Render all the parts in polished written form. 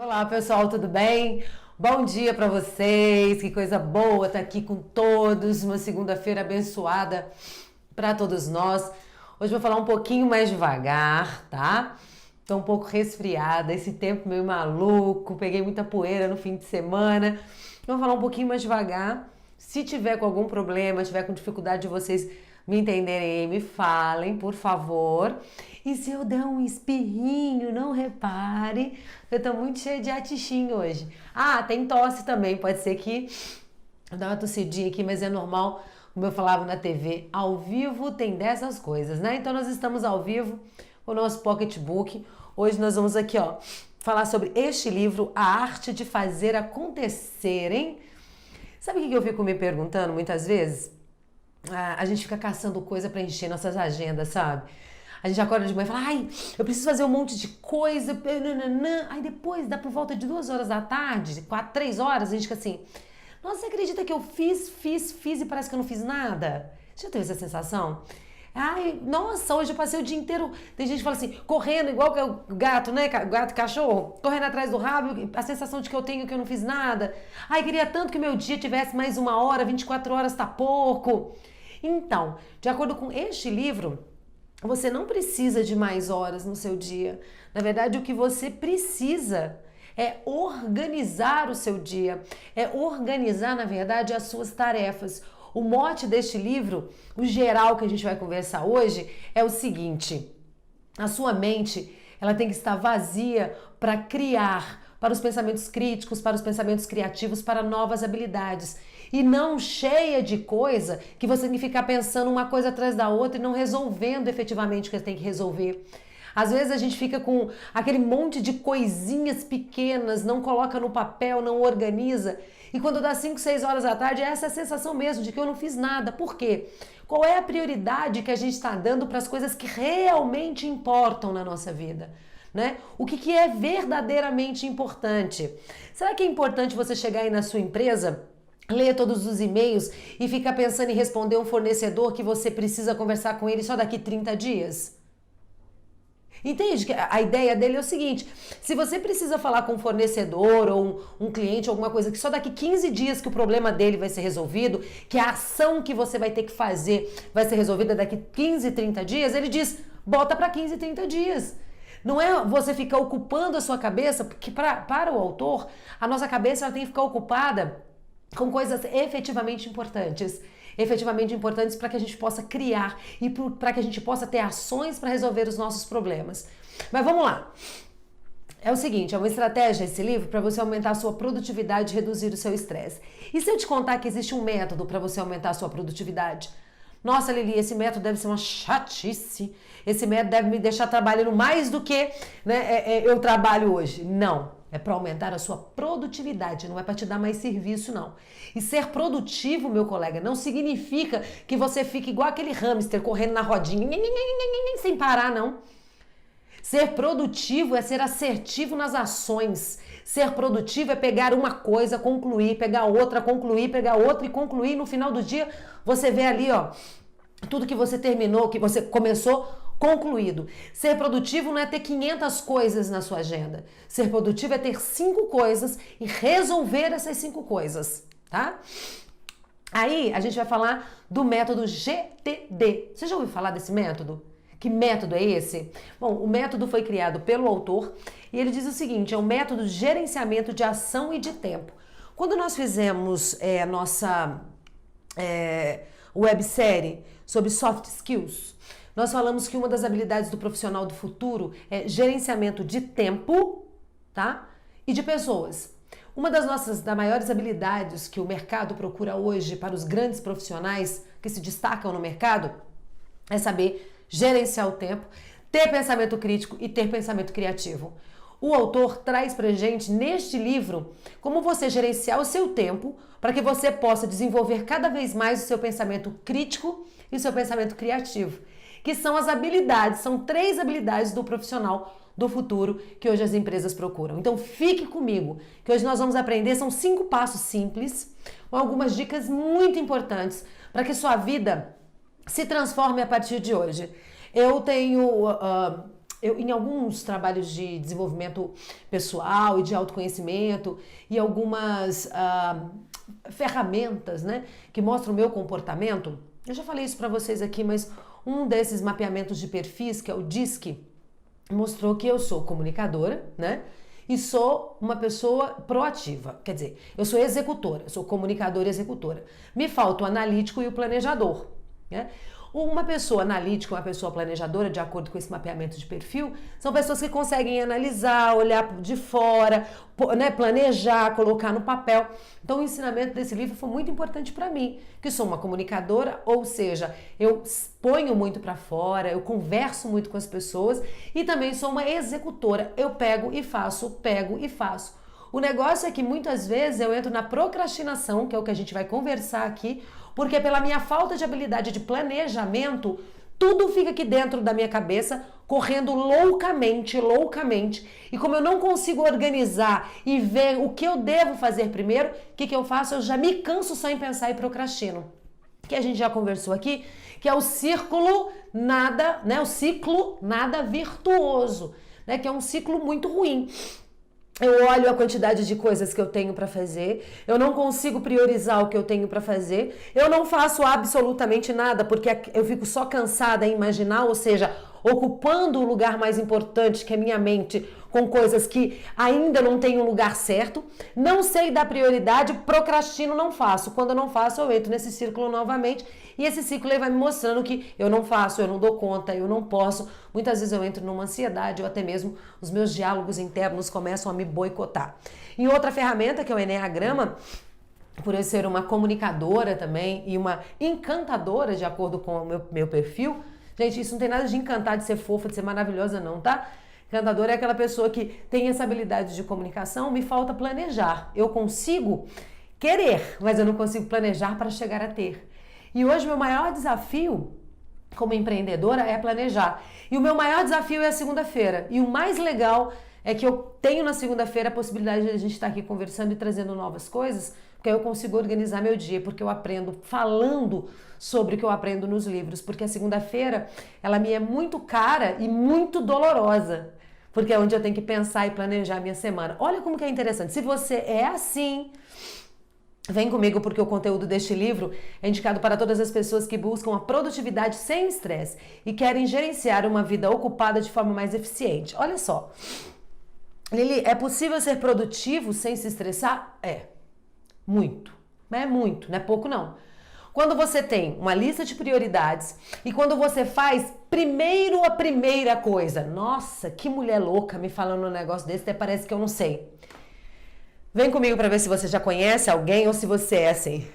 Olá pessoal, tudo bem? Bom dia para vocês, que coisa boa estar aqui com todos, uma segunda-feira abençoada para todos nós. Hoje eu vou falar um pouquinho mais devagar, tá? Tô um pouco resfriada, esse tempo meio maluco, peguei muita poeira no fim de semana. Vou falar um pouquinho mais devagar. Se tiver com algum problema, tiver com dificuldade de vocês me entenderem, me falem, por favor. E se eu der um espirrinho, não repare, eu tô muito cheia de atichinho hoje. Ah, tem tosse também, pode ser que eu dá uma tossidinha aqui, mas é normal, como eu falava na TV, ao vivo tem dessas coisas, né? Então nós estamos ao vivo com o nosso pocketbook. Hoje nós vamos aqui, ó, falar sobre este livro, A Arte de Fazer Acontecerem. Sabe o que eu fico me perguntando muitas vezes? A gente fica caçando coisa para encher nossas agendas, sabe? A gente acorda de manhã e fala, ai, eu preciso fazer um monte de coisa, nananã. Aí depois, dá por volta de 2 horas da tarde, 4, 3 horas, a gente fica assim, nossa, você acredita que eu fiz e parece que eu não fiz nada? Já teve essa sensação? Ai, nossa, hoje eu passei o dia inteiro, tem gente que fala assim, correndo igual que o gato, né, gato e cachorro, correndo atrás do rabo, a sensação de que eu tenho que eu não fiz nada. Ai, queria tanto que meu dia tivesse mais 1 hora, 24 horas tá pouco. Então, de acordo com este livro, você não precisa de mais horas no seu dia. Na verdade, o que você precisa é organizar o seu dia, é organizar, na verdade, as suas tarefas. O mote deste livro, o geral que a gente vai conversar hoje, é o seguinte: a sua mente, ela tem que estar vazia para criar, para os pensamentos críticos, para os pensamentos criativos, para novas habilidades. E não cheia de coisa que você tem que ficar pensando uma coisa atrás da outra e não resolvendo efetivamente o que você tem que resolver. Às vezes a gente fica com aquele monte de coisinhas pequenas, não coloca no papel, não organiza. E quando dá 5, 6 horas da tarde, essa é a sensação mesmo de que eu não fiz nada. Por quê? Qual é a prioridade que a gente está dando para as coisas que realmente importam na nossa vida? Né? O que é verdadeiramente importante? Será que é importante você chegar aí na sua empresa, ler todos os e-mails e ficar pensando em responder um fornecedor que você precisa conversar com ele só daqui 30 dias? Entende? Que a ideia dele é o seguinte: se você precisa falar com um fornecedor ou um cliente, alguma coisa que só daqui 15 dias que o problema dele vai ser resolvido, que a ação que você vai ter que fazer vai ser resolvida daqui 15, 30 dias, ele diz, bota para 15, 30 dias. Não é você ficar ocupando a sua cabeça, porque para o autor, a nossa cabeça ela tem que ficar ocupada com coisas efetivamente importantes para que a gente possa criar e para que a gente possa ter ações para resolver os nossos problemas. Mas vamos lá. É o seguinte, é uma estratégia esse livro para você aumentar a sua produtividade e reduzir o seu estresse. E se eu te contar que existe um método para você aumentar a sua produtividade? Nossa, Lili, esse método deve ser uma chatice. Esse método deve me deixar trabalhando mais do que, né, eu trabalho hoje. Não. É para aumentar a sua produtividade, não é para te dar mais serviço, não. E ser produtivo, meu colega, não significa que você fique igual aquele hamster correndo na rodinha, sem parar, não. Ser produtivo é ser assertivo nas ações. Ser produtivo é pegar uma coisa, concluir, pegar outra, concluir, pegar outra e concluir. No final do dia, você vê ali, ó, tudo que você terminou, que você começou, concluído. Ser produtivo não é ter 500 coisas na sua agenda. Ser produtivo é ter 5 coisas e resolver essas 5 coisas, tá? Aí a gente vai falar do método GTD. Você já ouviu falar desse método? Que método é esse? Bom, o método foi criado pelo autor e ele diz o seguinte, é um método de gerenciamento de ação e de tempo. Quando nós fizemos nossa websérie sobre soft skills, nós falamos que uma das habilidades do profissional do futuro é gerenciamento de tempo, tá? E de pessoas. Uma das maiores habilidades que o mercado procura hoje para os grandes profissionais que se destacam no mercado é saber gerenciar o tempo, ter pensamento crítico e ter pensamento criativo. O autor traz pra gente neste livro como você gerenciar o seu tempo para que você possa desenvolver cada vez mais o seu pensamento crítico e o seu pensamento criativo, que são as habilidades, são 3 habilidades do profissional do futuro que hoje as empresas procuram. Então fique comigo, que hoje nós vamos aprender, são 5 passos simples, com algumas dicas muito importantes para que sua vida se transforme a partir de hoje. Eu tenho em alguns trabalhos de desenvolvimento pessoal e de autoconhecimento e algumas ferramentas, né, que mostram o meu comportamento, eu já falei isso para vocês aqui, mas um desses mapeamentos de perfis, que é o DISC, mostrou que eu sou comunicadora, né? E sou uma pessoa proativa, quer dizer, eu sou executora, eu sou comunicadora e executora. Me falta o analítico e o planejador, né? Uma pessoa analítica, uma pessoa planejadora, de acordo com esse mapeamento de perfil, são pessoas que conseguem analisar, olhar de fora, né, planejar, colocar no papel. Então o ensinamento desse livro foi muito importante para mim, que sou uma comunicadora, ou seja, eu ponho muito para fora, eu converso muito com as pessoas e também sou uma executora. Eu pego e faço, pego e faço. O negócio é que muitas vezes eu entro na procrastinação, que é o que a gente vai conversar aqui, porque pela minha falta de habilidade de planejamento, tudo fica aqui dentro da minha cabeça, correndo loucamente, loucamente. E como eu não consigo organizar e ver o que eu devo fazer primeiro, o que eu faço? Eu já me canso só em pensar e procrastino. Que a gente já conversou aqui, que é o círculo nada, né? O ciclo nada virtuoso, né? Que é um ciclo muito ruim. Eu olho a quantidade de coisas que eu tenho para fazer, eu não consigo priorizar o que eu tenho para fazer, eu não faço absolutamente nada porque eu fico só cansada em imaginar, ou seja, ocupando o lugar mais importante que é minha mente com coisas que ainda não têm um lugar certo, não sei dar prioridade, procrastino, não faço. Quando eu não faço, eu entro nesse círculo novamente e esse ciclo aí vai me mostrando que eu não faço, eu não dou conta, eu não posso. Muitas vezes eu entro numa ansiedade ou até mesmo os meus diálogos internos começam a me boicotar. E outra ferramenta que é o Eneagrama, por eu ser uma comunicadora também e uma encantadora de acordo com o meu perfil. Gente, isso não tem nada de encantar, de ser fofa, de ser maravilhosa não, tá? Encantadora é aquela pessoa que tem essa habilidade de comunicação, me falta planejar. Eu consigo querer, mas eu não consigo planejar para chegar a ter. E hoje meu maior desafio como empreendedora é planejar. E o meu maior desafio é a segunda-feira. E o mais legal é que eu tenho na segunda-feira a possibilidade de a gente estar aqui conversando e trazendo novas coisas, porque aí eu consigo organizar meu dia, porque eu aprendo falando sobre o que eu aprendo nos livros, porque a segunda-feira ela me é muito cara e muito dolorosa, porque é onde eu tenho que pensar e planejar a minha semana. Olha como que é interessante. Se você é assim, vem comigo porque o conteúdo deste livro é indicado para todas as pessoas que buscam a produtividade sem estresse e querem gerenciar uma vida ocupada de forma mais eficiente. Olha só, Lili, é possível ser produtivo sem se estressar? É, muito. Mas é muito, não é pouco não. Quando você tem uma lista de prioridades e quando você faz primeiro a primeira coisa, nossa, que mulher louca me falando um negócio desse, até parece que eu não sei. Vem comigo para ver se você já conhece alguém ou se você é assim.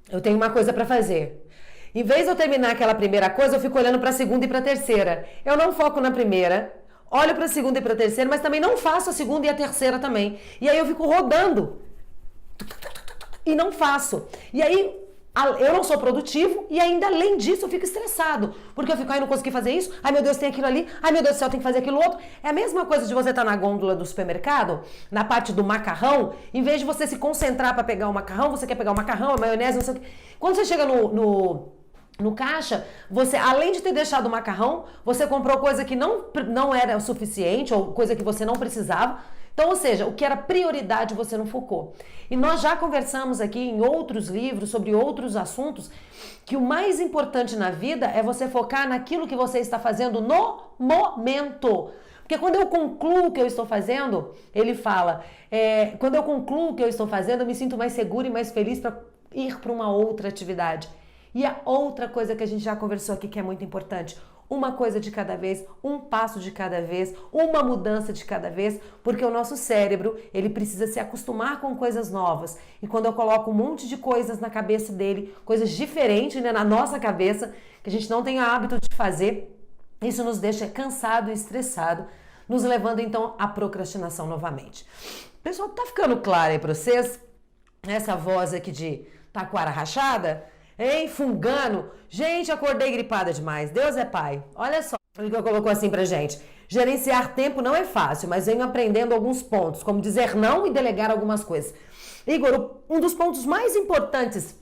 Eu tenho uma coisa para fazer. Em vez de eu terminar aquela primeira coisa, eu fico olhando para a segunda e para a terceira. Eu não foco na primeira, olho para a segunda e para a terceira, mas também não faço a segunda e a terceira também. E aí eu fico rodando. E não faço. E aí eu não sou produtivo e ainda além disso eu fico estressado. Porque eu fico, ai, não consegui fazer isso, ai meu Deus, tem aquilo ali, ai meu Deus do céu, tem que fazer aquilo outro. É a mesma coisa de você estar na gôndola do supermercado, na parte do macarrão, em vez de você se concentrar para pegar o macarrão, você quer pegar o macarrão, a maionese, não sei o que. Quando você chega no caixa, você, além de ter deixado o macarrão, você comprou coisa que não era o suficiente ou coisa que você não precisava. Então, ou seja, o que era prioridade você não focou. E nós já conversamos aqui em outros livros sobre outros assuntos que o mais importante na vida é você focar naquilo que você está fazendo no momento. Porque quando eu concluo o que eu estou fazendo, ele fala, quando eu concluo o que eu estou fazendo, eu me sinto mais segura e mais feliz para ir para uma outra atividade. E a outra coisa que a gente já conversou aqui que é muito importante, uma coisa de cada vez, um passo de cada vez, uma mudança de cada vez, porque o nosso cérebro, ele precisa se acostumar com coisas novas. E quando eu coloco um monte de coisas na cabeça dele, coisas diferentes, né, na nossa cabeça, que a gente não tem o hábito de fazer, isso nos deixa cansado e estressado, nos levando então à procrastinação novamente. Pessoal, tá ficando claro aí pra vocês? Essa voz aqui de taquara rachada? Hein, fungando? Gente, acordei gripada demais. Deus é pai. Olha só o que eu colocou assim pra gente. Gerenciar tempo não é fácil, mas venho aprendendo alguns pontos, como dizer não e delegar algumas coisas. Igor, um dos pontos mais importantes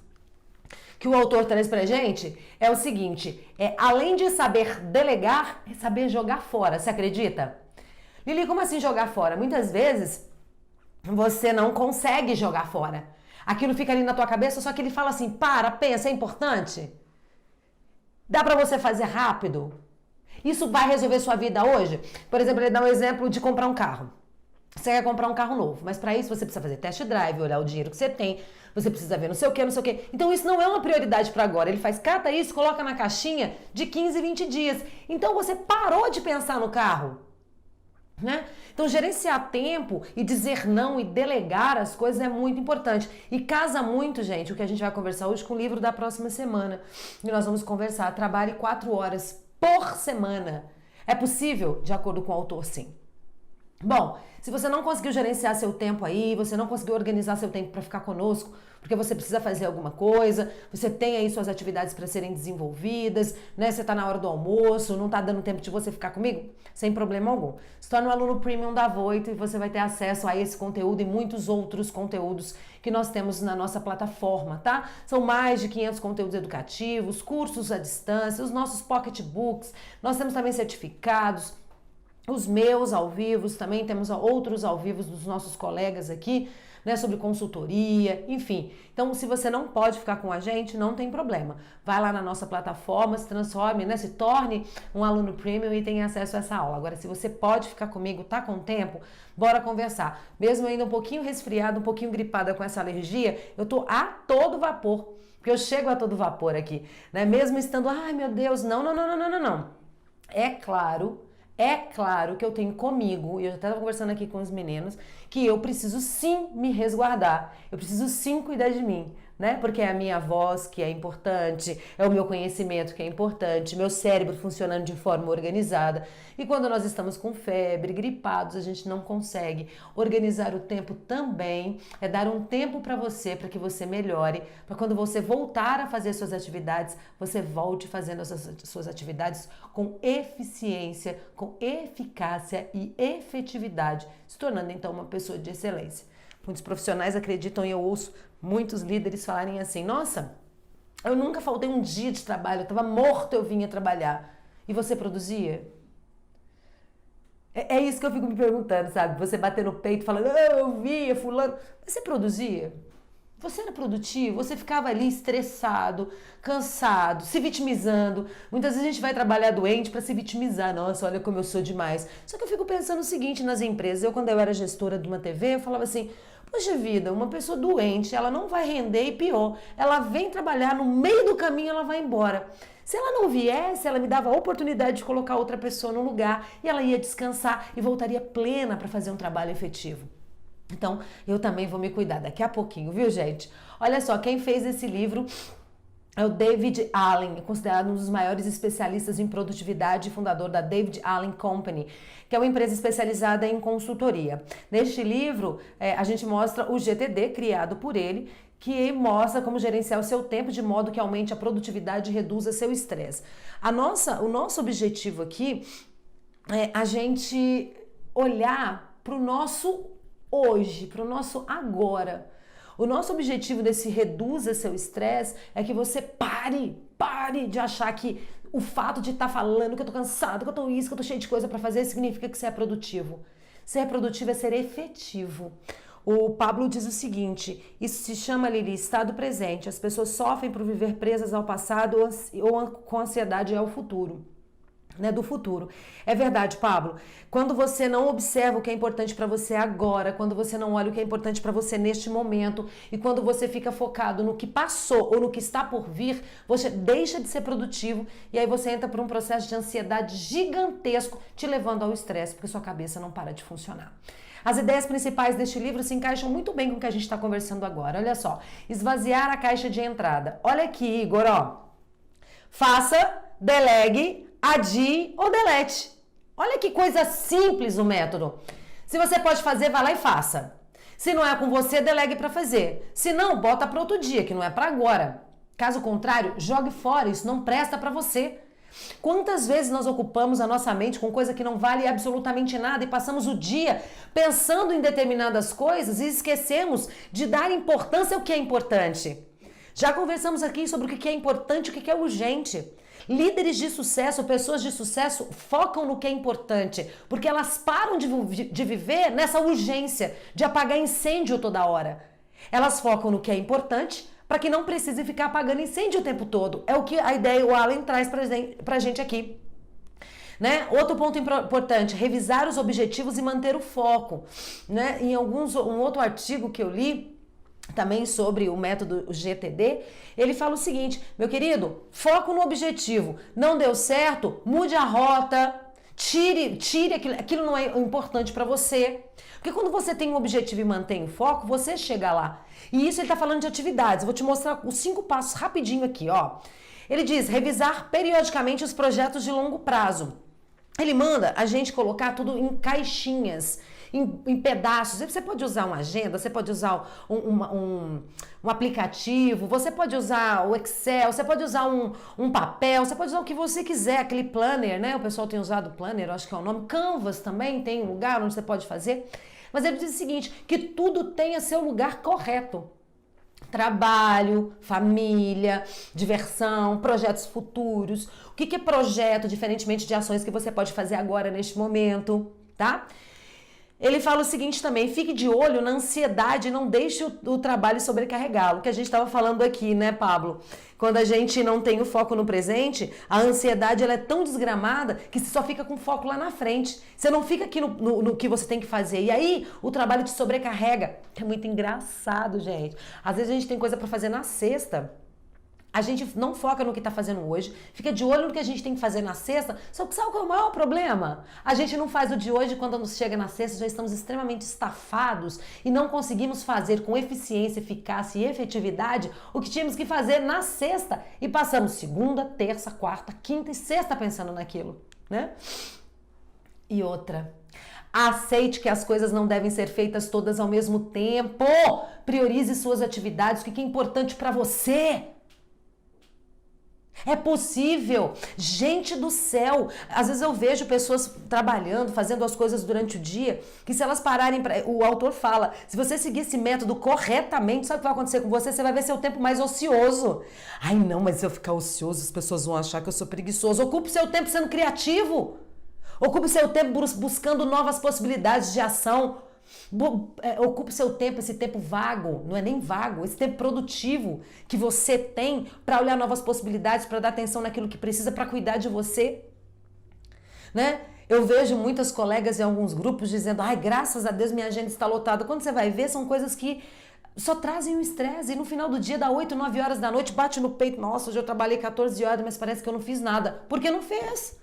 que o autor traz pra gente é o seguinte, além de saber delegar, é saber jogar fora, você acredita? Lili, como assim jogar fora? Muitas vezes você não consegue jogar fora. Aquilo fica ali na tua cabeça, só que ele fala assim, pensa, é importante? Dá pra você fazer rápido? Isso vai resolver sua vida hoje? Por exemplo, ele dá um exemplo de comprar um carro. Você quer comprar um carro novo, mas para isso você precisa fazer test drive, olhar o dinheiro que você tem, você precisa ver não sei o que, não sei o que. Então isso não é uma prioridade para agora. Ele cata isso, coloca na caixinha de 15, 20 dias. Então você parou de pensar no carro, né? Então gerenciar tempo e dizer não e delegar as coisas é muito importante. E casa muito, gente, o que a gente vai conversar hoje com o livro da próxima semana. E nós vamos conversar, trabalhe 4 horas por semana. É possível? De acordo com o autor, sim. Bom, se você não conseguiu gerenciar seu tempo aí, você não conseguiu organizar seu tempo para ficar conosco, porque você precisa fazer alguma coisa, você tem aí suas atividades para serem desenvolvidas, né? Você tá na hora do almoço, não tá dando tempo de você ficar comigo? Sem problema algum. Se torna um aluno premium da Voito e você vai ter acesso a esse conteúdo e muitos outros conteúdos que nós temos na nossa plataforma, tá? São mais de 500 conteúdos educativos, cursos à distância, os nossos pocketbooks, nós temos também certificados, os meus ao vivo, também temos outros ao vivo dos nossos colegas aqui, né, sobre consultoria, enfim. Então, se você não pode ficar com a gente, não tem problema. Vai lá na nossa plataforma, se transforme, né, se torne um aluno premium e tenha acesso a essa aula. Agora, se você pode ficar comigo, tá com tempo, bora conversar. Mesmo ainda um pouquinho resfriada, um pouquinho gripada com essa alergia, eu tô a todo vapor, porque eu chego a todo vapor aqui, né? Mesmo estando, ai meu Deus, não. É claro que eu tenho comigo, e eu já estava conversando aqui com os meninos, que eu preciso sim me resguardar, eu preciso sim cuidar de mim, né? Porque é a minha voz que é importante, é o meu conhecimento que é importante, meu cérebro funcionando de forma organizada. E quando nós estamos com febre, gripados, a gente não consegue organizar o tempo também, é dar um tempo para que você melhore, para quando você voltar a fazer suas atividades, você volte fazendo as suas atividades com eficiência, com eficácia e efetividade, se tornando então uma pessoa de excelência. Muitos profissionais acreditam e eu ouço muitos líderes falarem assim, nossa, eu nunca faltei um dia de trabalho, eu estava morto, eu vinha trabalhar. E você produzia? É isso que eu fico me perguntando, sabe? Você bater no peito falando, eu via fulano. Mas você produzia? Você era produtivo? Você ficava ali estressado, cansado, se vitimizando. Muitas vezes a gente vai trabalhar doente para se vitimizar. Nossa, olha como eu sou demais. Só que eu fico pensando o seguinte nas empresas. Quando eu era gestora de uma TV, eu falava assim, poxa vida, uma pessoa doente, ela não vai render e pior, ela vem trabalhar, no meio do caminho ela vai embora. Se ela não viesse, ela me dava a oportunidade de colocar outra pessoa no lugar e ela ia descansar e voltaria plena para fazer um trabalho efetivo. Então, eu também vou me cuidar daqui a pouquinho, viu, gente? Olha só, quem fez esse livro é o David Allen, considerado um dos maiores especialistas em produtividade e fundador da David Allen Company, que é uma empresa especializada em consultoria. Neste livro, a gente mostra o GTD criado por ele, que mostra como gerenciar o seu tempo de modo que aumente a produtividade e reduza seu estresse. O nosso objetivo aqui é a gente olhar para o nosso hoje, para o nosso agora. O nosso objetivo desse reduza seu estresse é que você pare de achar que o fato de estar falando que eu tô cansado, que eu tô isso, que eu tô cheio de coisa para fazer, significa que você é produtivo. Ser produtivo é ser efetivo. O Pablo diz o seguinte, isso se chama, Lili, estado presente. As pessoas sofrem por viver presas ao passado ou com ansiedade ao futuro. Né, do futuro. É verdade, Pablo. Quando você não observa o que é importante para você agora, quando você não olha o que é importante para você neste momento e quando você fica focado no que passou ou no que está por vir, você deixa de ser produtivo e aí você entra por um processo de ansiedade gigantesco, te levando ao estresse, porque sua cabeça não para de funcionar. As ideias principais deste livro se encaixam muito bem com o que a gente está conversando agora. Olha só, esvaziar a caixa de entrada. Olha aqui, Igor, ó. Faça, delegue, adie ou delete. Olha que coisa simples o método. Se você pode fazer, vai lá e faça. Se não é com você, delegue para fazer. Se não, bota para outro dia, que não é para agora. Caso contrário, jogue fora, isso não presta para você. Quantas vezes nós ocupamos a nossa mente com coisa que não vale absolutamente nada e passamos o dia pensando em determinadas coisas e esquecemos de dar importância ao que é importante. Já conversamos aqui sobre o que é importante e o que é urgente. Líderes de sucesso, pessoas de sucesso focam no que é importante, porque elas param de viver nessa urgência de apagar incêndio toda hora. Elas focam no que é importante para que não precise ficar apagando incêndio o tempo todo. É o que a ideia, o Alan traz pra gente aqui. Né? Outro ponto importante, revisar os objetivos e manter o foco. Né? Um outro artigo que eu li, também sobre o método GTD, ele fala o seguinte: meu querido, foco no objetivo. Não deu certo? Mude a rota, tire aquilo não é importante para você. Porque quando você tem um objetivo e mantém o foco, você chega lá. E isso ele está falando de atividades. Eu vou te mostrar os 5 passos rapidinho aqui, ó. Ele diz: revisar periodicamente os projetos de longo prazo. Ele manda a gente colocar tudo em caixinhas, em pedaços. Você pode usar uma agenda, você pode usar um aplicativo, você pode usar o Excel, você pode usar um papel, você pode usar o que você quiser, aquele planner, né? O pessoal tem usado planner, acho que é o nome. Canvas também tem um lugar onde você pode fazer. Mas ele diz o seguinte, que tudo tenha seu lugar correto. Trabalho, família, diversão, projetos futuros. O que é projeto, diferentemente de ações que você pode fazer agora, neste momento, tá? Ele fala o seguinte também: fique de olho na ansiedade, não deixe o trabalho sobrecarregá-lo, que a gente estava falando aqui, né, Pablo? Quando a gente não tem o foco no presente, a ansiedade ela é tão desgramada que você só fica com foco lá na frente. Você não fica aqui no que você tem que fazer. E aí o trabalho te sobrecarrega. É muito engraçado, gente. Às vezes a gente tem coisa para fazer na sexta. A gente não foca no que está fazendo hoje, fica de olho no que a gente tem que fazer na sexta, só que sabe qual é o maior problema? A gente não faz o de hoje, quando nos chega na sexta já estamos extremamente estafados e não conseguimos fazer com eficiência, eficácia e efetividade o que tínhamos que fazer na sexta e passamos segunda, terça, quarta, quinta e sexta pensando naquilo, né? E outra, aceite que as coisas não devem ser feitas todas ao mesmo tempo, priorize suas atividades, o que é importante para você. É possível, gente do céu. Às vezes eu vejo pessoas trabalhando, fazendo as coisas durante o dia, que se elas pararem, o autor fala, se você seguir esse método corretamente, sabe o que vai acontecer com você? Você vai ver seu tempo mais ocioso. Ai não, mas se eu ficar ocioso, as pessoas vão achar que eu sou preguiçoso. Ocupe seu tempo sendo criativo. Ocupe seu tempo buscando novas possibilidades de ação. Ocupe seu tempo, esse tempo vago, não é nem vago, esse tempo produtivo que você tem para olhar novas possibilidades, para dar atenção naquilo que precisa, para cuidar de você, né? Eu vejo muitas colegas em alguns grupos dizendo: ai, graças a Deus minha agenda está lotada. Quando você vai ver, são coisas que só trazem um estresse, e no final do dia, dá 8, 9 horas da noite, bate no peito: nossa, hoje eu trabalhei 14 horas, mas parece que eu não fiz nada, porque não fez.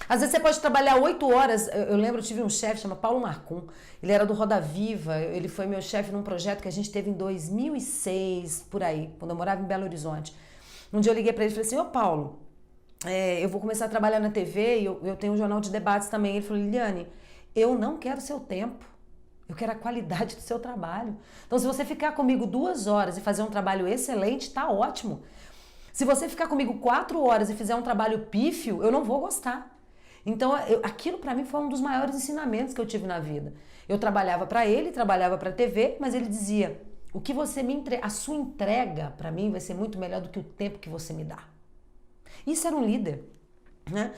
Às vezes você pode trabalhar 8 horas. Eu lembro, eu tive um chefe chamado Paulo Marcum. Ele era do Roda Viva. Ele foi meu chefe num projeto que a gente teve em 2006, por aí, quando eu morava em Belo Horizonte. Um dia eu liguei para ele e falei assim: ô Paulo, eu vou começar a trabalhar na TV e eu tenho um jornal de debates também. Ele falou: Liliane, eu não quero seu tempo. Eu quero a qualidade do seu trabalho. Então, se você ficar comigo 2 horas e fazer um trabalho excelente, tá ótimo. Se você ficar comigo 4 horas e fizer um trabalho pífio, eu não vou gostar. Então, aquilo para mim foi um dos maiores ensinamentos que eu tive na vida. Eu trabalhava para ele, trabalhava para a TV, mas ele dizia: o que você me a sua entrega para mim vai ser muito melhor do que o tempo que você me dá. Isso era um líder, né?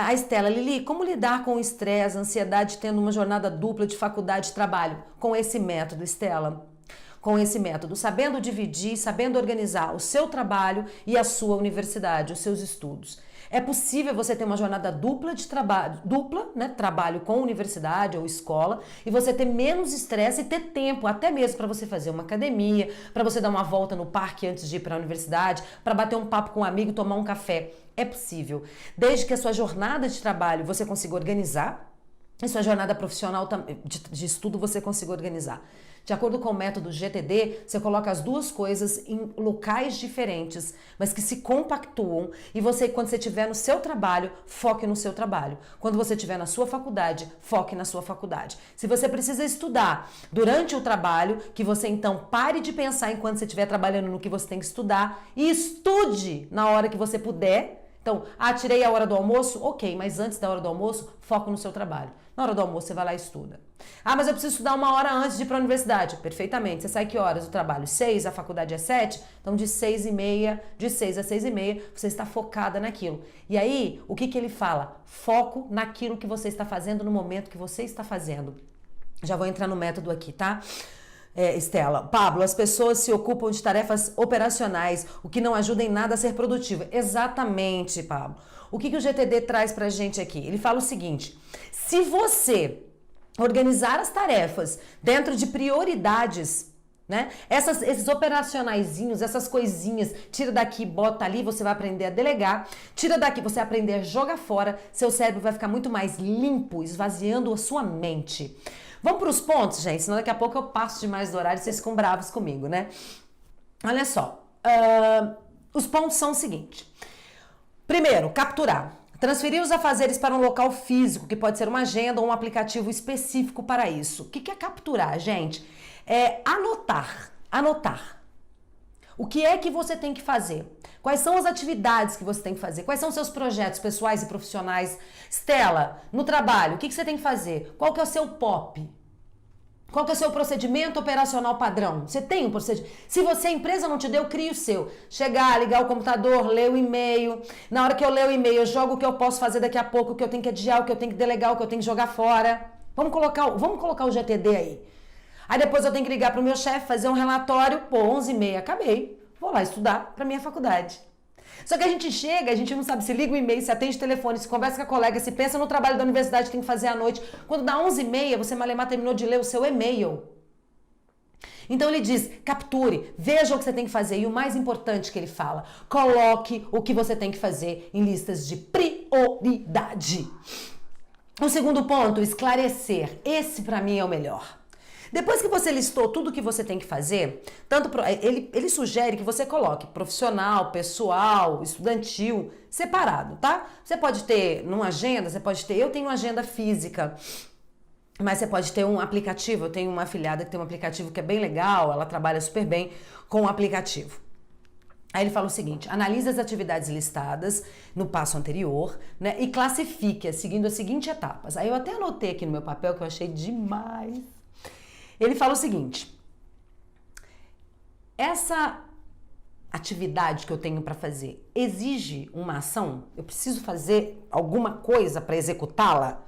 A Estela: Lili, como lidar com o estresse, a ansiedade, tendo uma jornada dupla de faculdade e trabalho? Com esse método, Estela. Com esse método, sabendo dividir, sabendo organizar o seu trabalho e a sua universidade, os seus estudos. É possível você ter uma jornada dupla de trabalho, né? Trabalho com universidade ou escola, e você ter menos estresse e ter tempo, até mesmo para você fazer uma academia, para você dar uma volta no parque antes de ir para a universidade, para bater um papo com um amigo, tomar um café. É possível, desde que a sua jornada de trabalho você consiga organizar, e sua jornada profissional de estudo você consiga organizar. De acordo com o método GTD, você coloca as duas coisas em locais diferentes, mas que se compactuam, e você, quando você estiver no seu trabalho, foque no seu trabalho. Quando você estiver na sua faculdade, foque na sua faculdade. Se você precisa estudar durante o trabalho, que você então pare de pensar enquanto você estiver trabalhando no que você tem que estudar e estude na hora que você puder. Então, tirei a hora do almoço? Ok, mas antes da hora do almoço, foco no seu trabalho. Na hora do almoço você vai lá e estuda. Ah, mas eu preciso estudar 1 hora antes de ir para a universidade. Perfeitamente. Você sai que horas do trabalho? 6, a faculdade é 7. Então de 6h30, de 6 às 6h30, você está focada naquilo. E aí, o que ele fala? Foco naquilo que você está fazendo no momento que você está fazendo. Já vou entrar no método aqui, tá? Estela, Pablo, as pessoas se ocupam de tarefas operacionais, o que não ajuda em nada a ser produtivo. Exatamente, Pablo. O que o GTD traz pra gente aqui? Ele fala o seguinte: se você organizar as tarefas dentro de prioridades, né? Esses operacionaizinhos, essas coisinhas, tira daqui, bota ali, você vai aprender a delegar, tira daqui, você vai aprender a jogar fora, seu cérebro vai ficar muito mais limpo, esvaziando a sua mente. Vamos para os pontos, gente, senão daqui a pouco eu passo demais do horário e vocês ficam bravos comigo, né? Olha só, os pontos são o seguinte. Primeiro, capturar. Transferir os afazeres para um local físico, que pode ser uma agenda ou um aplicativo específico para isso. O que é capturar, gente? É anotar. O que é que você tem que fazer? Quais são as atividades que você tem que fazer? Quais são os seus projetos pessoais e profissionais? Estela, no trabalho, o que você tem que fazer? Qual que é o seu POP? Qual que é o seu procedimento operacional padrão? Você tem um procedimento? Se você, a empresa não te deu, crie o seu. Chegar, ligar o computador, ler o e-mail. Na hora que eu ler o e-mail, eu jogo o que eu posso fazer daqui a pouco, o que eu tenho que adiar, o que eu tenho que delegar, o que eu tenho que jogar fora. Vamos colocar o GTD aí. Aí depois eu tenho que ligar para o meu chefe, fazer um relatório. Pô, 11h30, acabei. Vou lá estudar para minha faculdade. Só que a gente chega, a gente não sabe se liga o e-mail, se atende o telefone, se conversa com a colega, se pensa no trabalho da universidade que tem que fazer à noite. Quando dá 11h30, você malemar terminou de ler o seu e-mail. Então ele diz, capture, veja o que você tem que fazer. E o mais importante que ele fala, coloque o que você tem que fazer em listas de prioridade. O segundo ponto, esclarecer. Esse para mim é o melhor. Depois que você listou tudo que você tem que fazer, ele sugere que você coloque profissional, pessoal, estudantil, separado, tá? Você pode ter numa agenda, eu tenho uma agenda física, mas você pode ter um aplicativo. Eu tenho uma afilhada que tem um aplicativo que é bem legal, ela trabalha super bem com o aplicativo. Aí ele fala o seguinte, analise as atividades listadas no passo anterior, né, e classifique-as seguindo as seguintes etapas. Aí eu até anotei aqui no meu papel que eu achei demais. Ele fala o seguinte, essa atividade que eu tenho para fazer exige uma ação? Eu preciso fazer alguma coisa para executá-la?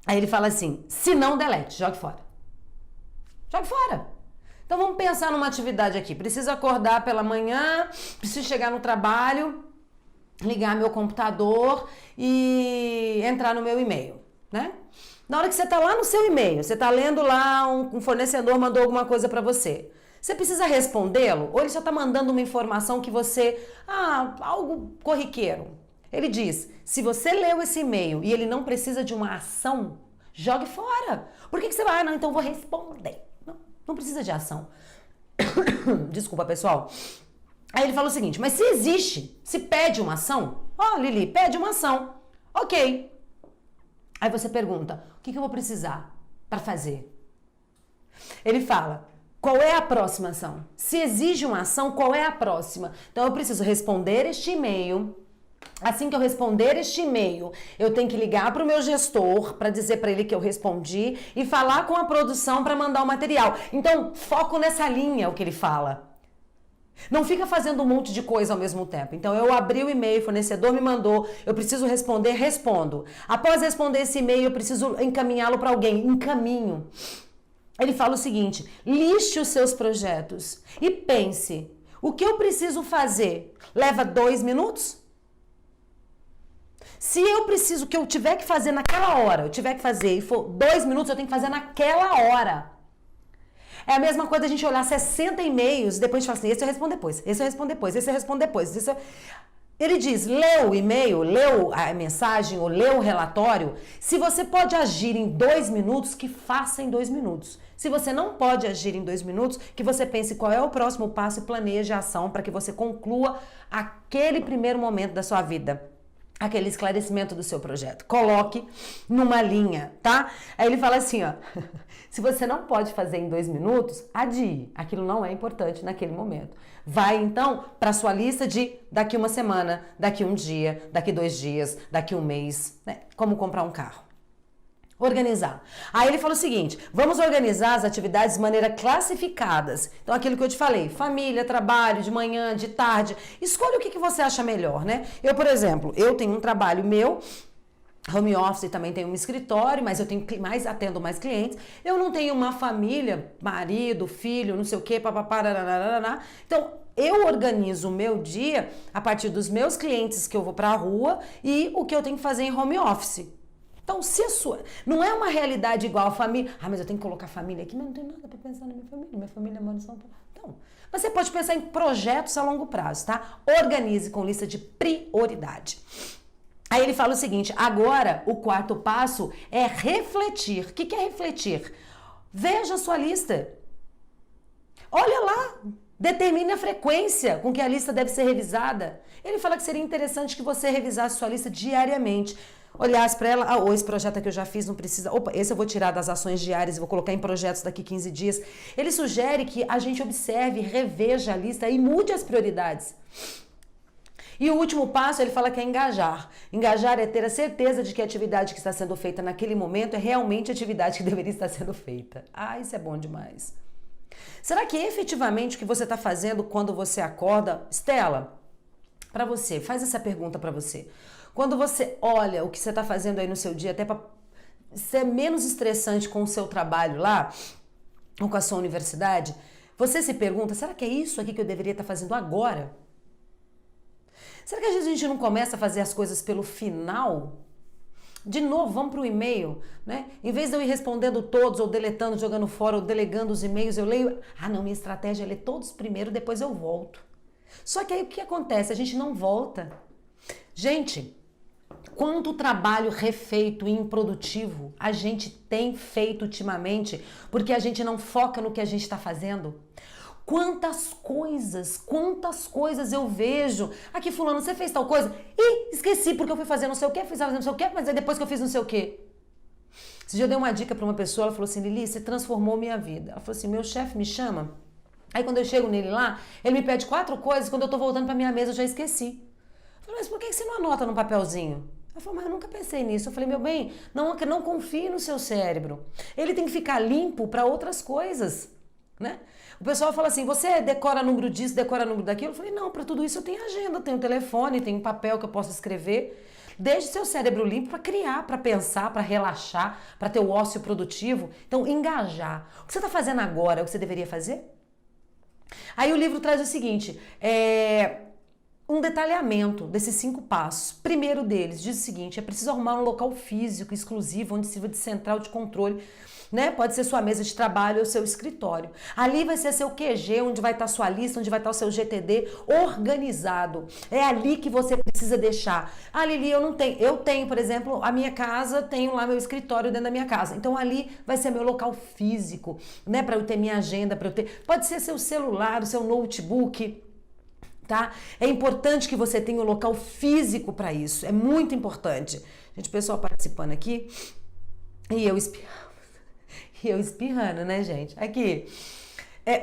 Aí ele fala assim, se não, delete, jogue fora. Jogue fora. Então vamos pensar numa atividade aqui. Preciso acordar pela manhã, preciso chegar no trabalho, ligar meu computador e entrar no meu e-mail, né? Na hora que você está lá no seu e-mail, você está lendo lá, um fornecedor mandou alguma coisa para você. Você precisa respondê-lo ou ele só está mandando uma informação que você... algo corriqueiro. Ele diz, se você leu esse e-mail e ele não precisa de uma ação, jogue fora. Por que você vai? Não, então vou responder. Não precisa de ação. Desculpa, pessoal. Aí ele fala o seguinte, mas se existe, se pede uma ação, Lili, pede uma ação. Ok. Aí você pergunta, o que eu vou precisar para fazer? Ele fala, qual é a próxima ação? Se exige uma ação, qual é a próxima? Então eu preciso responder este e-mail. Assim que eu responder este e-mail, eu tenho que ligar para o meu gestor para dizer para ele que eu respondi e falar com a produção para mandar o material. Então, foco nessa linha, o que ele fala. Não fica fazendo um monte de coisa ao mesmo tempo. Então, eu abri o e-mail, o fornecedor me mandou, eu preciso responder, respondo. Após responder esse e-mail, eu preciso encaminhá-lo para alguém. Encaminho. Ele fala o seguinte, liste os seus projetos e pense, o que eu preciso fazer leva 2 minutos? Se eu preciso, que eu tiver que fazer naquela hora, eu tiver que fazer e for 2 minutos, eu tenho que fazer naquela hora. É a mesma coisa a gente olhar 60 e-mails e depois a gente fala assim, esse eu respondo depois, esse eu respondo depois, esse eu respondo depois. Ele diz, leu o e-mail, leu a mensagem ou leu o relatório, se você pode agir em 2 minutos, que faça em 2 minutos. Se você não pode agir em 2 minutos, que você pense qual é o próximo passo e planeje a ação para que você conclua aquele primeiro momento da sua vida. Aquele esclarecimento do seu projeto. Coloque numa linha, tá? Aí ele fala assim, ó. Se você não pode fazer em 2 minutos, adie. Aquilo não é importante naquele momento. Vai, então, para sua lista de daqui 1 semana, daqui 1 dia, daqui 2 dias, daqui 1 mês. Né? Como comprar um carro. Organizar. Aí ele falou o seguinte: vamos organizar as atividades de maneira classificadas. Então, aquilo que eu te falei, família, trabalho, de manhã, de tarde. Escolha o que você acha melhor, né? Eu, por exemplo, eu tenho um trabalho meu, home office, também tenho um escritório, mas eu tenho atendo mais clientes. Eu não tenho uma família, marido, filho, não sei o quê, papapá. Então, eu organizo o meu dia a partir dos meus clientes que eu vou pra rua e o que eu tenho que fazer em home office. Então, se a sua... Não é uma realidade igual a família. Ah, mas eu tenho que colocar a família aqui, mas não tenho nada para pensar na minha família. Minha família mora em São Paulo. Então, mas você pode pensar em projetos a longo prazo, tá? Organize com lista de prioridade. Aí ele fala o seguinte: agora o quarto passo é refletir. O que é refletir? Veja a sua lista. Olha lá. Determine a frequência com que a lista deve ser revisada. Ele fala que seria interessante que você revisasse sua lista diariamente. Olhasse para ela, esse projeto aqui eu já fiz, não precisa. Opa, esse eu vou tirar das ações diárias e vou colocar em projetos daqui 15 dias. Ele sugere que a gente observe, reveja a lista e mude as prioridades. E o último passo, ele fala que é engajar. Engajar é ter a certeza de que a atividade que está sendo feita naquele momento é realmente a atividade que deveria estar sendo feita. Ah, isso é bom demais. Será que efetivamente o que você está fazendo quando você acorda... Estela, para você, faz essa pergunta para você. Quando você olha o que você está fazendo aí no seu dia, até para ser menos estressante com o seu trabalho lá, ou com a sua universidade, você se pergunta, será que é isso aqui que eu deveria estar fazendo agora? Será que às vezes a gente não começa a fazer as coisas pelo final? De novo, vamos para o e-mail, né? Em vez de eu ir respondendo todos, ou deletando, jogando fora, ou delegando os e-mails, eu leio... Ah, não, minha estratégia é ler todos primeiro, depois eu volto. Só que aí o que acontece? A gente não volta. Gente, quanto trabalho refeito e improdutivo a gente tem feito ultimamente porque a gente não foca no que a gente está fazendo? Quantas coisas eu vejo. Aqui, fulano, você fez tal coisa? Ih, esqueci porque eu fui fazer não sei o quê, fiz fazer não sei o quê, mas aí depois que eu fiz não sei o quê. Esse dia eu dei uma dica para uma pessoa, ela falou assim: Lili, você transformou minha vida. Ela falou assim: meu chefe me chama, aí quando eu chego nele lá, ele me pede 4 coisas, quando eu tô voltando para minha mesa eu já esqueci. Eu falei: mas por que você não anota num papelzinho? Ela falou: mas eu nunca pensei nisso. Eu falei: meu bem, não confie no seu cérebro. Ele tem que ficar limpo para outras coisas, né? O pessoal fala assim: você decora número disso, decora número daquilo? Eu falei: não, para tudo isso eu tenho agenda, tenho telefone, tenho papel que eu posso escrever. Deixe seu cérebro limpo para criar, para pensar, para relaxar, para ter o ócio produtivo. Então, engajar. O que você está fazendo agora é o que você deveria fazer? Aí o livro traz o seguinte, um detalhamento desses 5 passos. Primeiro deles diz o seguinte: é preciso arrumar um local físico exclusivo onde sirva de central de controle, né? Pode ser sua mesa de trabalho ou seu escritório. Ali vai ser seu QG, onde vai estar sua lista, onde vai estar o seu GTD organizado. É ali que você precisa deixar. Ah, Lili, eu não tenho. Eu tenho, por exemplo, a minha casa, tenho lá meu escritório dentro da minha casa. Então ali vai ser meu local físico, né? Para eu ter minha agenda, para eu ter. Pode ser seu celular, o seu notebook. Tá? É importante que você tenha um local físico para isso, é muito importante. Gente, o pessoal participando aqui e eu espirrando, né, gente? Aqui.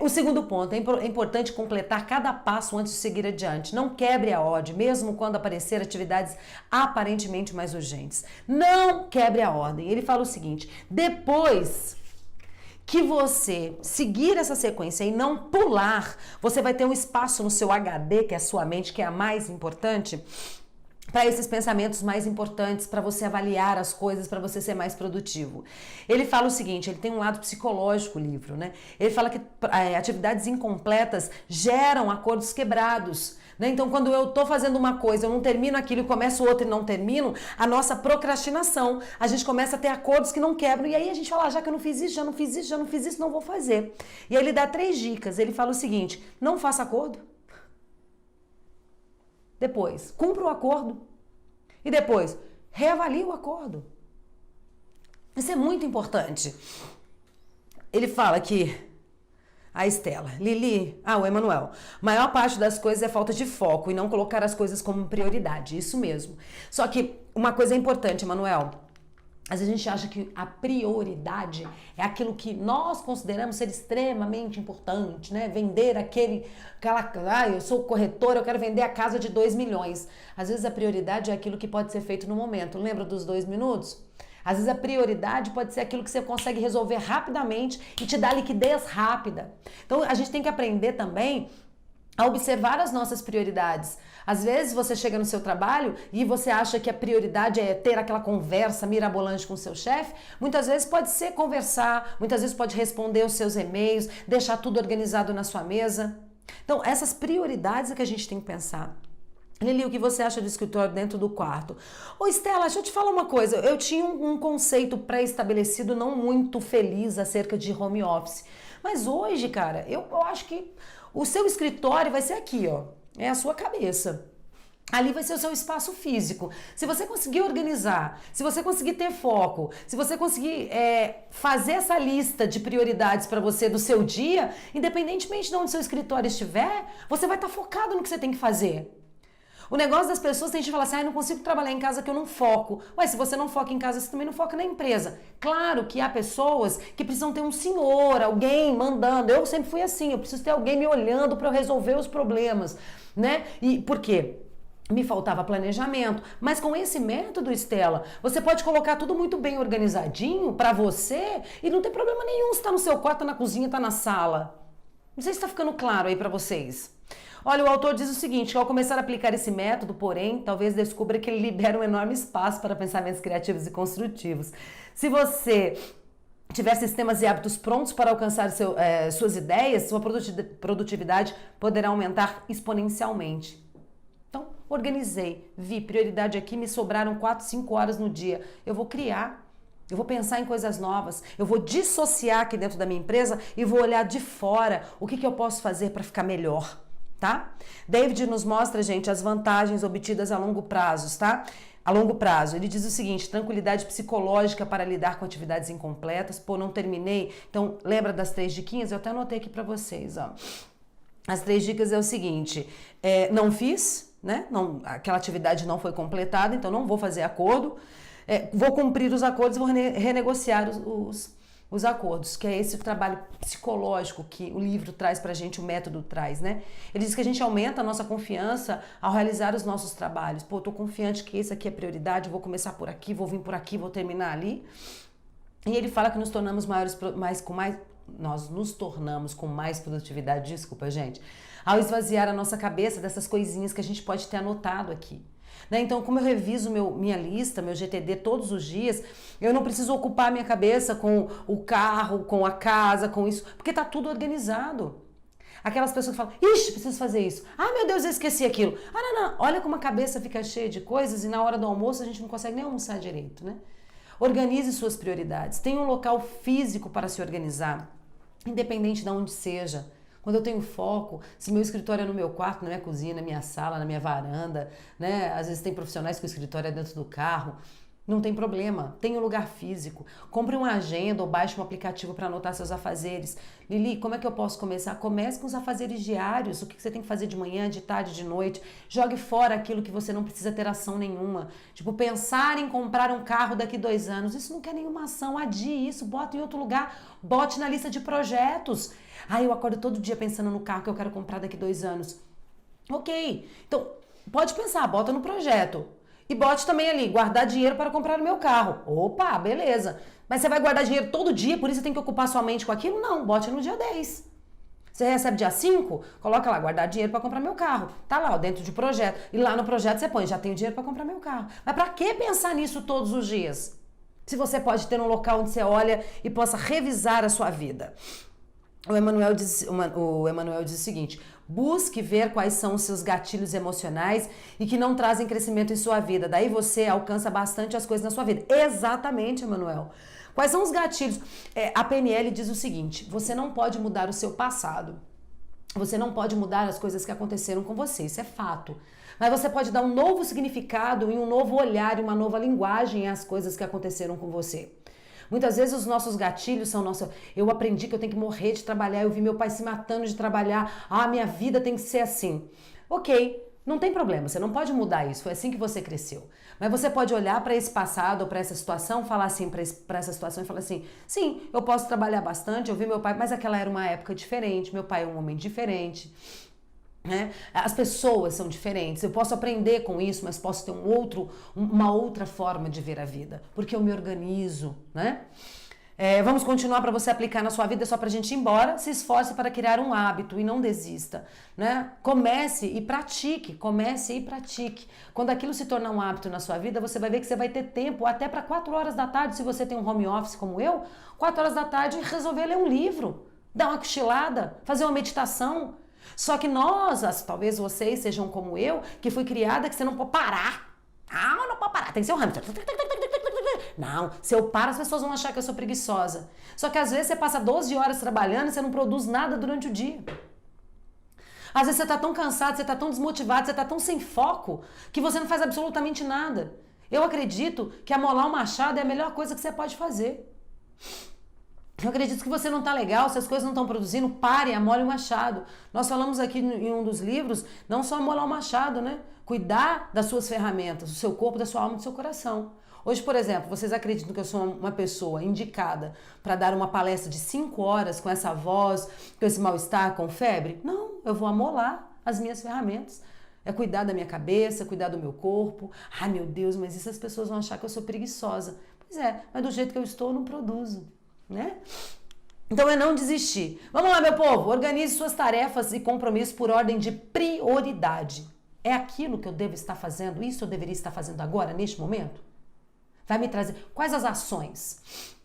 O segundo ponto, é importante completar cada passo antes de seguir adiante. Não quebre a ordem, mesmo quando aparecer atividades aparentemente mais urgentes. Não quebre a ordem. Ele fala o seguinte: depois que você seguir essa sequência e não pular, você vai ter um espaço no seu HD, que é a sua mente, que é a mais importante, para esses pensamentos mais importantes, para você avaliar as coisas, para você ser mais produtivo. Ele fala o seguinte, ele tem um lado psicológico, o livro, né? Ele fala que atividades incompletas geram acordos quebrados, né? Então, quando eu tô fazendo uma coisa, eu não termino aquilo e começo outra e não termino, a nossa procrastinação, a gente começa a ter acordos que não quebram, e aí a gente fala: já que eu não fiz isso, já não fiz isso, já não fiz isso, não vou fazer. E aí ele dá 3 dicas, ele fala o seguinte: não faça acordo. Depois, cumpra o acordo. E depois, reavalie o acordo. Isso é muito importante. Ele fala que a Estela, Lili, o Emanuel, maior parte das coisas é falta de foco e não colocar as coisas como prioridade, isso mesmo. Só que uma coisa é importante, Emanuel, às vezes a gente acha que a prioridade é aquilo que nós consideramos ser extremamente importante, né? Vender eu sou corretora, eu quero vender a casa de 2 milhões. Às vezes a prioridade é aquilo que pode ser feito no momento. Lembra dos 2 minutos? Às vezes a prioridade pode ser aquilo que você consegue resolver rapidamente e te dá liquidez rápida. Então a gente tem que aprender também a observar as nossas prioridades. Às vezes você chega no seu trabalho e você acha que a prioridade é ter aquela conversa mirabolante com o seu chefe. Muitas vezes pode ser conversar, muitas vezes pode responder os seus e-mails, deixar tudo organizado na sua mesa. Então essas prioridades é que a gente tem que pensar. Lili, o que você acha do escritório dentro do quarto? Ô Estela, deixa eu te falar uma coisa. Eu tinha um conceito pré-estabelecido não muito feliz acerca de home office. Mas hoje, cara, eu acho que o seu escritório vai ser aqui, ó. É a sua cabeça. Ali vai ser o seu espaço físico. Se você conseguir organizar, se você conseguir ter foco, se você conseguir fazer essa lista de prioridades para você do seu dia, independentemente de onde seu escritório estiver, você vai estar focado no que você tem que fazer. O negócio das pessoas tem gente que fala assim, não consigo trabalhar em casa que eu não foco. Ué, se você não foca em casa, você também não foca na empresa. Claro que há pessoas que precisam ter um senhor, alguém mandando. Eu sempre fui assim, eu preciso ter alguém me olhando para eu resolver os problemas, né? E por quê? Me faltava planejamento. Mas com esse método, Estela, você pode colocar tudo muito bem organizadinho para você e não tem problema nenhum se tá no seu quarto, tá na cozinha, tá na sala. Não sei se está ficando claro aí para vocês. Olha, o autor diz o seguinte, que ao começar a aplicar esse método, porém, talvez descubra que ele libera um enorme espaço para pensamentos criativos e construtivos. Se você tiver sistemas e hábitos prontos para alcançar suas ideias, sua produtividade poderá aumentar exponencialmente. Então, organizei, vi, prioridade aqui, me sobraram 4, 5 horas no dia. Eu vou criar. Eu vou pensar em coisas novas, eu vou dissociar aqui dentro da minha empresa e vou olhar de fora o que eu posso fazer para ficar melhor, tá? David nos mostra, gente, as vantagens obtidas a longo prazo, tá? A longo prazo, ele diz o seguinte, tranquilidade psicológica para lidar com atividades incompletas, pô, não terminei, então lembra das 3 diquinhas? Eu até anotei aqui para vocês, ó. As 3 dicas é o seguinte, não fiz, né? Não, aquela atividade não foi completada, então não vou fazer acordo. Vou cumprir os acordos e vou renegociar os acordos, que é esse trabalho psicológico que o livro traz pra gente, o método traz, né? Ele diz que a gente aumenta a nossa confiança ao realizar os nossos trabalhos. Pô, eu tô confiante que esse aqui é prioridade, vou começar por aqui, vou vir por aqui, vou terminar ali. E ele fala que nos tornamos nós nos tornamos com mais produtividade, desculpa, gente, ao esvaziar a nossa cabeça dessas coisinhas que a gente pode ter anotado aqui. Né? Então, como eu reviso minha lista, meu GTD todos os dias, eu não preciso ocupar minha cabeça com o carro, com a casa, com isso, porque tá tudo organizado. Aquelas pessoas que falam, ixi, preciso fazer isso. Ah, meu Deus, eu esqueci aquilo. Ah, não. Olha como a cabeça fica cheia de coisas e na hora do almoço a gente não consegue nem almoçar direito, né? Organize suas prioridades. Tenha um local físico para se organizar, independente de onde seja. Quando eu tenho foco, se meu escritório é no meu quarto, na minha cozinha, na minha sala, na minha varanda, né? Às vezes tem profissionais que o escritório é dentro do carro. Não tem problema, tenha um lugar físico. Compre uma agenda ou baixe um aplicativo para anotar seus afazeres. Lili, como é que eu posso começar? Comece com os afazeres diários, o que você tem que fazer de manhã, de tarde, de noite. Jogue fora aquilo que você não precisa ter ação nenhuma. Tipo, pensar em comprar um carro daqui 2 anos. Isso não quer nenhuma ação, adie isso, bota em outro lugar, bote na lista de projetos. Ah, eu acordo todo dia pensando no carro que eu quero comprar daqui 2 anos. Ok, então pode pensar, bota no projeto. E bote também ali, guardar dinheiro para comprar o meu carro. Opa, beleza. Mas você vai guardar dinheiro todo dia, por isso você tem que ocupar sua mente com aquilo? Não, bote no dia 10. Você recebe dia 5, coloca lá, guardar dinheiro para comprar meu carro. Tá lá, ó, dentro de projeto. E lá no projeto você põe, já tenho dinheiro para comprar meu carro. Mas para que pensar nisso todos os dias? Se você pode ter um local onde você olha e possa revisar a sua vida. O Emmanuel diz o seguinte, busque ver quais são os seus gatilhos emocionais e que não trazem crescimento em sua vida. Daí você alcança bastante as coisas na sua vida. Exatamente, Emmanuel. Quais são os gatilhos? A PNL diz o seguinte, você não pode mudar o seu passado. Você não pode mudar as coisas que aconteceram com você, isso é fato. Mas você pode dar um novo significado e um novo olhar e uma nova linguagem às coisas que aconteceram com você. Muitas vezes os nossos gatilhos são eu aprendi que eu tenho que morrer de trabalhar, eu vi meu pai se matando de trabalhar, minha vida tem que ser assim. Ok, não tem problema, você não pode mudar isso, foi assim que você cresceu. Mas você pode olhar para esse passado ou para essa situação, falar assim para essa situação e falar assim, sim, eu posso trabalhar bastante, eu vi meu pai, mas aquela era uma época diferente, meu pai é um homem diferente. né? As pessoas são diferentes. Eu posso aprender com isso, mas posso ter uma outra forma de ver a vida, porque eu me organizo, né? Vamos continuar para você aplicar na sua vida, só para a gente ir embora. Se esforce para criar um hábito e não desista, né? Comece e pratique. Quando aquilo se tornar um hábito na sua vida, você vai ver que você vai ter tempo até para 4 horas da tarde, se você tem um home office como eu, 4 horas da tarde resolver ler um livro, dar uma cochilada, fazer uma meditação. Só que talvez vocês sejam como eu, que fui criada que você não pode parar. Não pode parar, tem que ser um hamster. Não, se eu paro, as pessoas vão achar que eu sou preguiçosa. Só que às vezes você passa 12 horas trabalhando e você não produz nada durante o dia. Às vezes você está tão cansado, você está tão desmotivado, você está tão sem foco, que você não faz absolutamente nada. Eu acredito que amolar o machado é a melhor coisa que você pode fazer. Eu acredito que você não está legal, se as coisas não estão produzindo, pare, amole o machado. Nós falamos aqui em um dos livros, não só amolar o machado, né? Cuidar das suas ferramentas, do seu corpo, da sua alma e do seu coração. Hoje, por exemplo, vocês acreditam que eu sou uma pessoa indicada para dar uma palestra de 5 horas com essa voz, com esse mal-estar, com febre? Não, eu vou amolar as minhas ferramentas. É cuidar da minha cabeça, cuidar do meu corpo. Ai, meu Deus, mas isso as pessoas vão achar que eu sou preguiçosa. Pois é, mas do jeito que eu estou, eu não produzo, né? Então é não desistir. Vamos lá, meu povo, organize suas tarefas e compromissos por ordem de prioridade. É aquilo que eu devo estar fazendo? Isso eu deveria estar fazendo agora, neste momento? Vai me trazer quais as ações?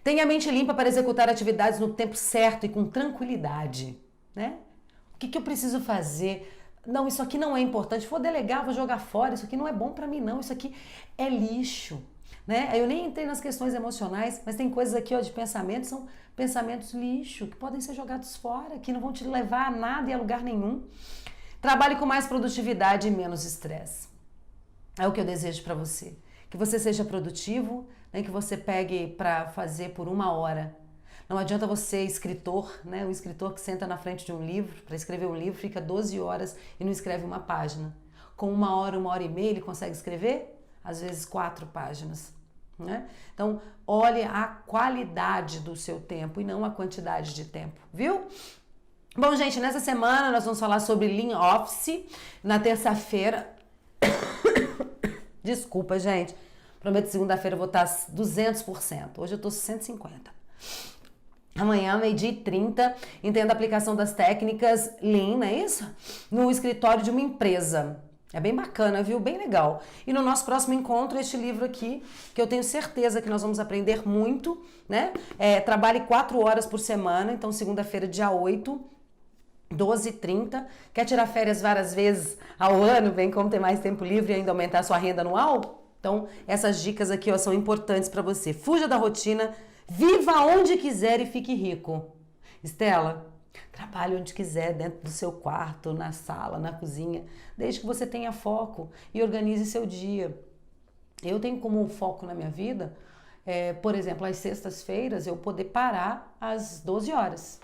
Tenha a mente limpa para executar atividades no tempo certo e com tranquilidade, né? O que eu preciso fazer? Não, isso aqui não é importante. Vou delegar, vou jogar fora. Isso aqui não é bom para mim, não. Isso aqui é lixo, né? Eu nem entrei nas questões emocionais, mas tem coisas aqui, ó, de pensamentos, são pensamentos lixo, que podem ser jogados fora, que não vão te levar a nada e a lugar nenhum. Trabalhe com mais produtividade e menos estresse. É o que eu desejo para você. Que você seja produtivo, né? Que você pegue para fazer por 1 hora. Não adianta você, escritor, né? O escritor que senta na frente de um livro, para escrever um livro, fica 12 horas e não escreve uma página. Com 1 hora, 1 hora e meia, ele consegue escrever? Às vezes 4 páginas. Né? Então, olhe a qualidade do seu tempo e não a quantidade de tempo, viu? Bom, gente, nessa semana nós vamos falar sobre Lean Office. Na terça-feira... Desculpa, gente. Prometo que segunda-feira eu vou estar 200%. Hoje eu estou 150%. Amanhã, 12h30, entenda a aplicação das técnicas Lean, não é isso? No escritório de uma empresa. É bem bacana, viu? Bem legal. E no nosso próximo encontro, este livro aqui, que eu tenho certeza que nós vamos aprender muito, né? Trabalhe 4 horas por semana, então segunda-feira, dia 8, 12h30. Quer tirar férias várias vezes ao ano, bem como ter mais tempo livre e ainda aumentar a sua renda anual? Então, essas dicas aqui, ó, são importantes para você. Fuja da rotina, viva onde quiser e fique rico. Estela, trabalhe onde quiser, dentro do seu quarto, na sala, na cozinha, desde que você tenha foco e organize seu dia. Eu tenho como foco na minha vida, por exemplo, às sextas-feiras, eu poder parar às 12 horas.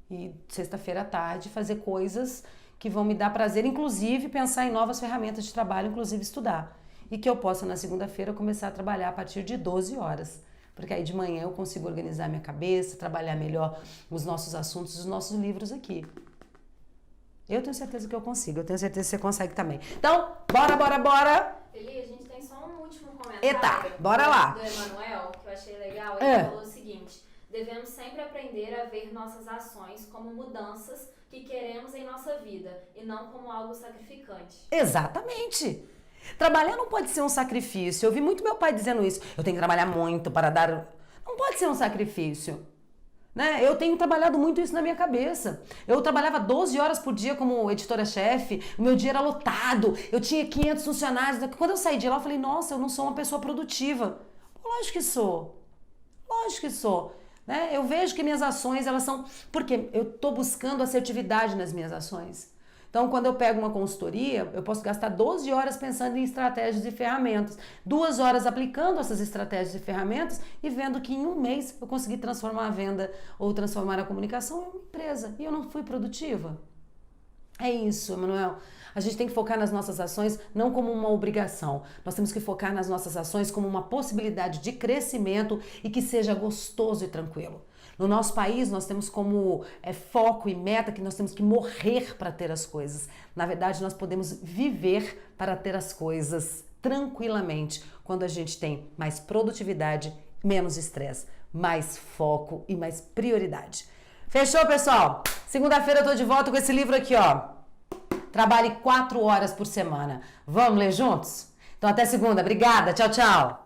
E sexta-feira à tarde fazer coisas que vão me dar prazer, inclusive pensar em novas ferramentas de trabalho, inclusive estudar. E que eu possa na segunda-feira começar a trabalhar a partir de 12 horas. Porque aí de manhã eu consigo organizar minha cabeça, trabalhar melhor os nossos assuntos, os nossos livros aqui. Eu tenho certeza que eu consigo, eu tenho certeza que você consegue também. Então, bora! Eli, a gente tem só um último comentário. Eita, bora lá! Do Emanuel, que eu achei legal. Ele falou o seguinte: devemos sempre aprender a ver nossas ações como mudanças que queremos em nossa vida e não como algo sacrificante. Exatamente! Trabalhar não pode ser um sacrifício. Eu ouvi muito meu pai dizendo isso. Eu tenho que trabalhar muito para dar... Não pode ser um sacrifício. Né? Eu tenho trabalhado muito isso na minha cabeça. Eu trabalhava 12 horas por dia como editora-chefe, o meu dia era lotado, eu tinha 500 funcionários. Quando eu saí de lá, eu falei, nossa, eu não sou uma pessoa produtiva. Lógico que sou. Lógico que sou. Né? Eu vejo que minhas ações, elas são... Porque eu estou buscando assertividade nas minhas ações. Então, quando eu pego uma consultoria, eu posso gastar 12 horas pensando em estratégias e ferramentas, 2 horas aplicando essas estratégias e ferramentas e vendo que em 1 mês eu consegui transformar a venda ou transformar a comunicação em uma empresa. E eu não fui produtiva. É isso, Emanuel. A gente tem que focar nas nossas ações não como uma obrigação. Nós temos que focar nas nossas ações como uma possibilidade de crescimento e que seja gostoso e tranquilo. No nosso país, nós temos como foco e meta que nós temos que morrer para ter as coisas. Na verdade, nós podemos viver para ter as coisas tranquilamente quando a gente tem mais produtividade, menos estresse, mais foco e mais prioridade. Fechou, pessoal? Segunda-feira eu tô de volta com esse livro aqui, ó. Trabalhe 4 horas por semana. Vamos ler juntos? Então até segunda. Obrigada. Tchau, tchau.